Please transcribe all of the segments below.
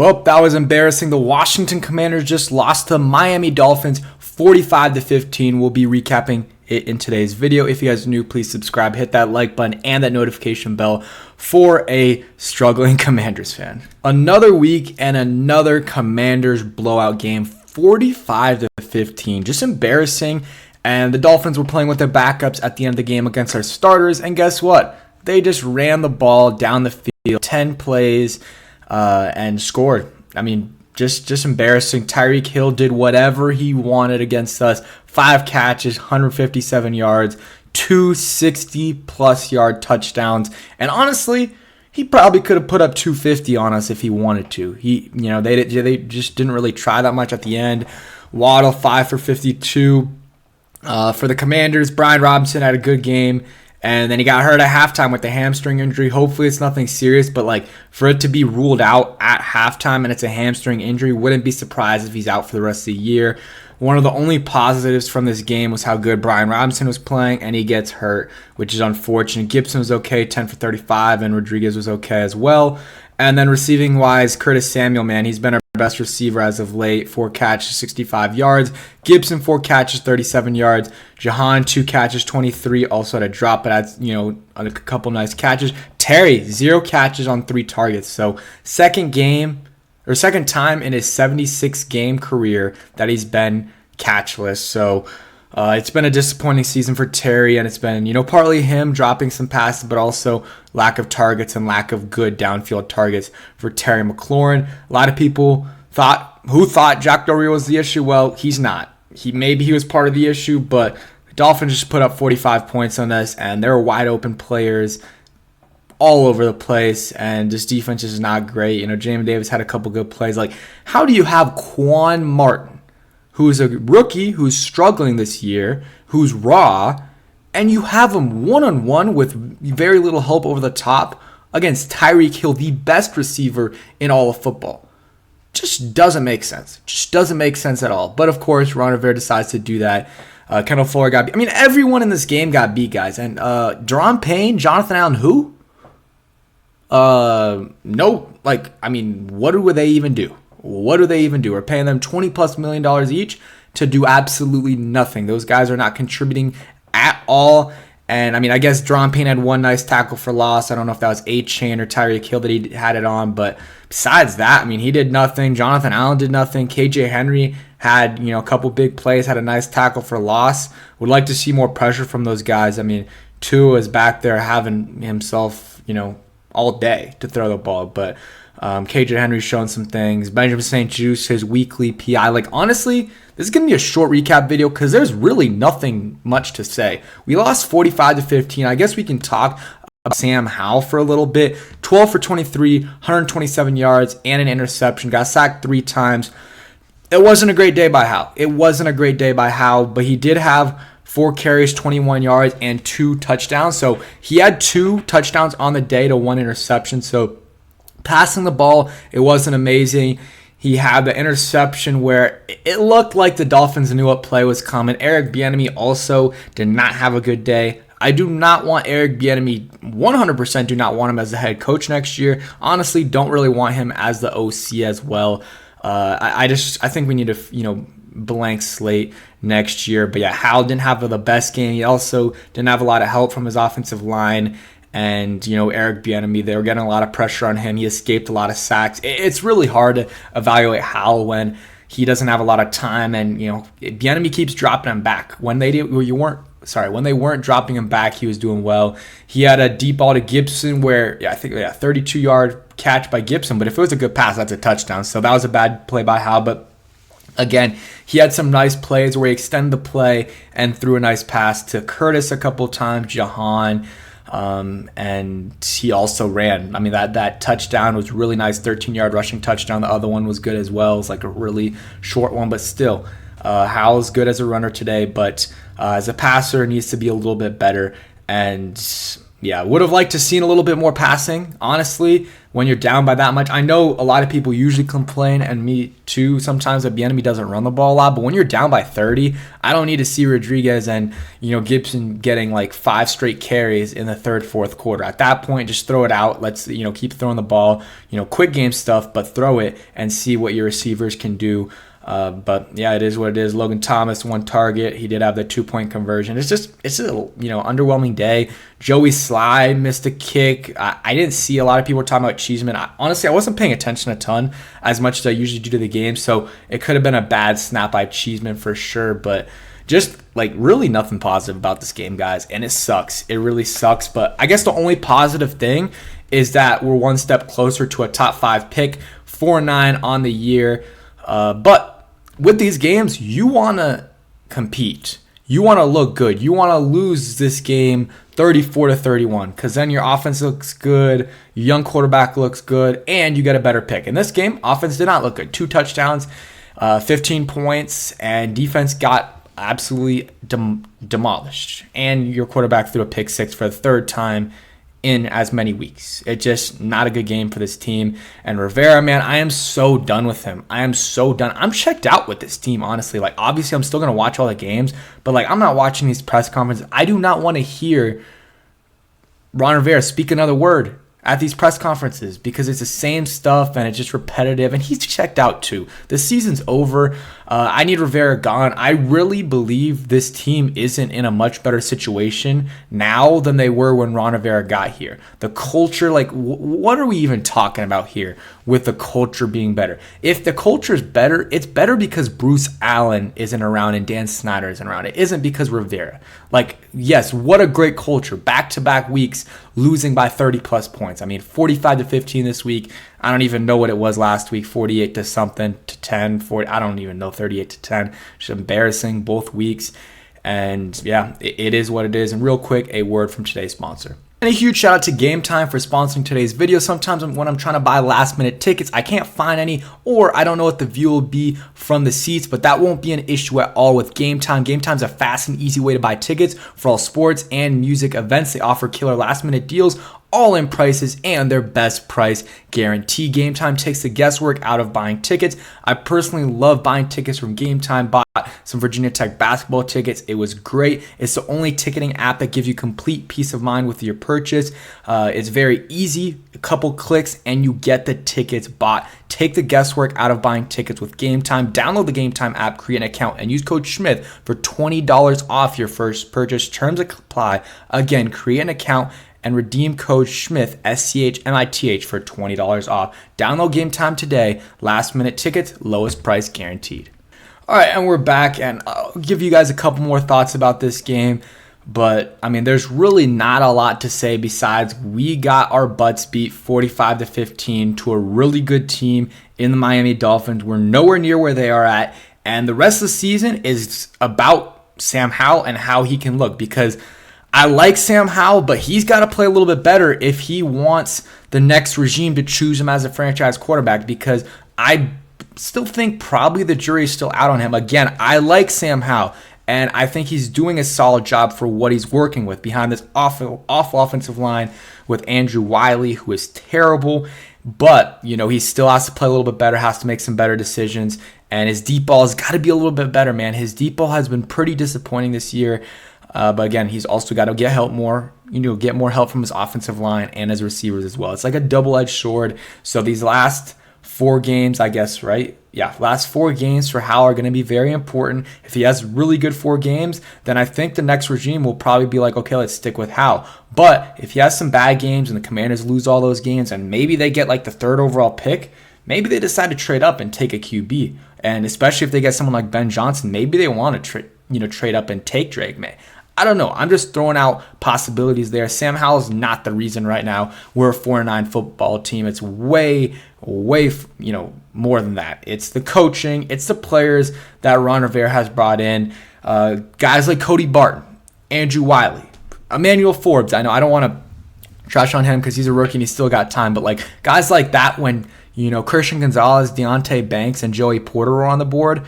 Well, that was embarrassing. The Washington Commanders just lost to the Miami Dolphins 45-15. We'll be recapping it in today's video. If you guys are new, please subscribe, hit that like button and that notification bell for a struggling Commanders fan. Another week and another Commanders blowout game, 45-15. Just embarrassing. And the Dolphins were playing with their backups at the end of the game against our starters. And guess what? They just ran the ball down the field, 10 plays, and scored. I mean, just embarrassing. Tyreek Hill did whatever he wanted against us. 5 catches, 157 yards, 2 60-plus yard touchdowns. And honestly, he probably could have put up 250 on us if he wanted to. They just didn't really try that much at the end. Waddle 5 for 52. For the Commanders, Brian Robinson had a good game. And then he got hurt at halftime with a hamstring injury. Hopefully it's nothing serious, but for it to be ruled out at halftime and it's a hamstring injury, wouldn't be surprised if he's out for the rest of the year. One of the only positives from this game was how good Brian Robinson was playing, and he gets hurt, which is unfortunate. Gibson was okay, 10 for 35, and Rodriguez was okay as well. And then receiving-wise, Curtis Samuel, man, he's been our best receiver as of late. 4 catches, 65 yards. Gibson, 4 catches, 37 yards. Jahan, 2 catches, 23. Also had a drop, but had a couple nice catches. Terry, 0 catches on 3 targets. So second time in his 76-game career that he's been catchless. So it's been a disappointing season for Terry, and it's been, partly him dropping some passes, but also lack of targets and lack of good downfield targets for Terry McLaurin. A lot of people thought Jack Del Rio was the issue. Well, he's not. Maybe he was part of the issue, but the Dolphins just put up 45 points on us, and there were wide open players all over the place, and this defense is not great. Jamin Davis had a couple good plays. How do you have Quan Martin, who's a rookie, who's struggling this year, who's raw, and you have him one-on-one with very little help over the top against Tyreek Hill, the best receiver in all of football? Just doesn't make sense. Just doesn't make sense at all. But, of course, Ron Rivera decides to do that. Kendall Fuller got beat. I mean, everyone in this game got beat, guys. And Daron Payne, Jonathan Allen, who? No. What do they even do? What do they even do? We're paying them $20+ million each to do absolutely nothing. Those guys are not contributing at all. And, I guess Daron Payne had one nice tackle for loss. I don't know if that was A-Chain or Tyreek Hill that he had it on. But besides that, he did nothing. Jonathan Allen did nothing. KJ Henry had, a couple big plays, had a nice tackle for loss. Would like to see more pressure from those guys. Tua is back there having himself, all day to throw the ball. But KJ Henry's shown some things. Benjamin St. Juste, his weekly PI. Honestly, this is going to be a short recap video because there's really nothing much to say. We lost 45-15. I guess we can talk about Sam Howell for a little bit. 12 for 23, 127 yards, and an interception. Got sacked 3 times. It wasn't a great day by Howell. But he did have 4 carries, 21 yards, and 2 touchdowns. So he had 2 touchdowns on the day to 1 interception. So passing the ball, it wasn't amazing. He had the interception where it looked like the Dolphins knew what play was coming. Eric Bieniemy also did not have a good day. I do not want Eric Bieniemy, 100% do not want him as the head coach next year. Honestly, don't really want him as the OC as well. I think we need a blank slate next year. But yeah, Howell didn't have the best game. He also didn't have a lot of help from his offensive line. And, Eric Bieniemy, they were getting a lot of pressure on him. He escaped a lot of sacks. It's really hard to evaluate Howell when he doesn't have a lot of time. And, Bieniemy keeps dropping him back. When they weren't dropping him back, he was doing well. He had a deep ball to Gibson where, 32-yard catch by Gibson. But if it was a good pass, that's a touchdown. So that was a bad play by Howell. But again, he had some nice plays where he extended the play and threw a nice pass to Curtis a couple times, Jahan. And he also ran. That touchdown was really nice, 13-yard rushing touchdown. The other one was good as well. It was a really short one, but still, Howell's good as a runner today, but as a passer, needs to be a little bit better. And yeah, would have liked to seen a little bit more passing, honestly, when you're down by that much. I know a lot of people usually complain, and me too, sometimes that the enemy doesn't run the ball a lot, but when you're down by 30, I don't need to see Rodriguez and, Gibson getting like 5 straight carries in the third, fourth quarter. At that point, just throw it out. Let's, keep throwing the ball, quick game stuff, but throw it and see what your receivers can do. But yeah, it is what it is. Logan Thomas, 1 target. He did have the 2-point conversion. It's a underwhelming day. Joey Sly missed a kick. I didn't see a lot of people talking about Cheeseman. Honestly, I wasn't paying attention a ton as much as I usually do to the game, so it could have been a bad snap by Cheeseman for sure. But just like really nothing positive about this game, guys, and it sucks. It really sucks. But I guess the only positive thing is that we're one step closer to a top 5 pick, 4-9 on the year. But with these games, you want to compete. You want to look good. You want to lose this game 34-31 because then your offense looks good, your young quarterback looks good, and you get a better pick. In this game, offense did not look good. 2 touchdowns, 15 points, and defense got absolutely demolished. And your quarterback threw a pick 6 for the 3rd time in as many weeks. It's just not a good game for this team. And Rivera, man, I am so done with him. I am so done. I'm checked out with this team, honestly. Like, obviously, I'm still going to watch all the games, but, like, I'm not watching these press conferences. I do not want to hear Ron Rivera speak another word at these press conferences because it's the same stuff and it's just repetitive, and he's checked out too. The season's over. I need Rivera gone. I really believe this team isn't in a much better situation now than they were when Ron Rivera got here. The culture, like, what are we even talking about here with the culture being better? If the culture is better, it's better because Bruce Allen isn't around and Dan Snyder isn't around. It isn't because Rivera. Like, yes, what a great culture. Back-to-back weeks losing by 30-plus points. I mean, 45-15 this week. I don't even know what it was last week, 48 to something to 10, 40. I don't even know, 38 to 10. Just embarrassing both weeks. And yeah, it is what it is. And real quick, a word from today's sponsor. And a huge shout out to Game Time for sponsoring today's video. Sometimes when I'm trying to buy last minute tickets, I can't find any, or I don't know what the view will be from the seats, but that won't be an issue at all with Game Time. Game Time's a fast and easy way to buy tickets for all sports and music events. They offer killer last minute deals, all in prices, and their best price guarantee. Game Time takes the guesswork out of buying tickets. I personally love buying tickets from Game Time. Bought some Virginia Tech basketball tickets. It was great. It's the only ticketing app that gives you complete peace of mind with your purchase. It's very easy. A couple clicks and you get the tickets bought. Take the guesswork out of buying tickets with Game Time. Download the Game Time app, create an account, and use code SCHMITH for $20 off your first purchase. Terms apply. Again, create an account and redeem code SCHMITH, SCHMITH, for $20 off. Download Game Time today. Last minute tickets, lowest price guaranteed. All right, and we're back, and I'll give you guys a couple more thoughts about this game. But, I mean, there's really not a lot to say besides we got our butts beat 45-15 to a really good team in the Miami Dolphins. We're nowhere near where they are at, and the rest of the season is about Sam Howell and how he can look, because I like Sam Howell, but he's got to play a little bit better if he wants the next regime to choose him as a franchise quarterback, because I still think probably the jury is still out on him. Again, I like Sam Howell, and I think he's doing a solid job for what he's working with behind this awful offensive line with Andrew Wiley, who is terrible. But, he still has to play a little bit better, has to make some better decisions, and his deep ball has got to be a little bit better, man. His deep ball has been pretty disappointing this year. But again, he's also got to get help more, get more help from his offensive line and his receivers as well. It's like a double-edged sword. So these last 4 games, I guess, right? Yeah, last 4 games for Howell are going to be very important. If he has really good 4 games, then I think the next regime will probably be like, okay, let's stick with Howell. But if he has some bad games and the Commanders lose all those games and maybe they get like the 3rd overall pick, maybe they decide to trade up and take a QB. And especially if they get someone like Ben Johnson, maybe they want to trade up and take Drake May. I don't know. I'm just throwing out possibilities there. Sam Howell's not the reason right now we're a 4-9 football team. It's way, more than that. It's the coaching. It's the players that Ron Rivera has brought in. Guys like Cody Barton, Andrew Wiley, Emmanuel Forbes. I know I don't want to trash on him because he's a rookie and he's still got time. But like guys like that, when Christian Gonzalez, Deontay Banks, and Joey Porter are on the board,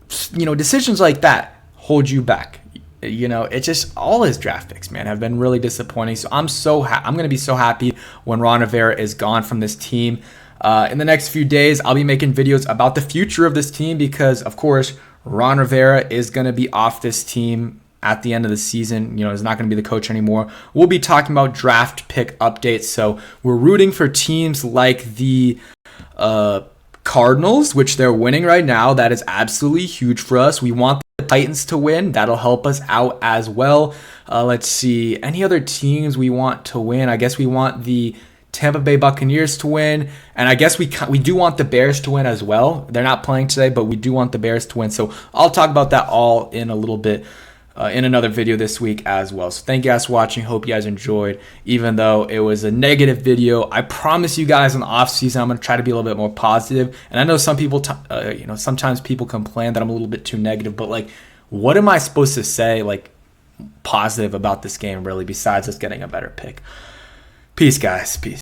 decisions like that hold you back. It's just all his draft picks, man, have been really disappointing. So I'm going to be so happy when Ron Rivera is gone from this team. In the next few days, I'll be making videos about the future of this team because, of course, Ron Rivera is going to be off this team at the end of the season. He's not going to be the coach anymore. We'll be talking about draft pick updates. So we're rooting for teams like the Cardinals, which they're winning right now. That is absolutely huge for us. We want the Titans to win. That'll help us out as well. Let's see. Any other teams we want to win? I guess we want the Tampa Bay Buccaneers to win, and I guess we do want the Bears to win as well. They're not playing today, but we do want the Bears to win. So I'll talk about that all in a little bit in another video this week as well. So thank you guys for watching. Hope you guys enjoyed, even though it was a negative video. I promise you guys in the off season I'm going to try to be a little bit more positive. And I know some people, sometimes people complain that I'm a little bit too negative, but like, what am I supposed to say like positive about this game really besides us getting a better pick? Peace, guys. Peace.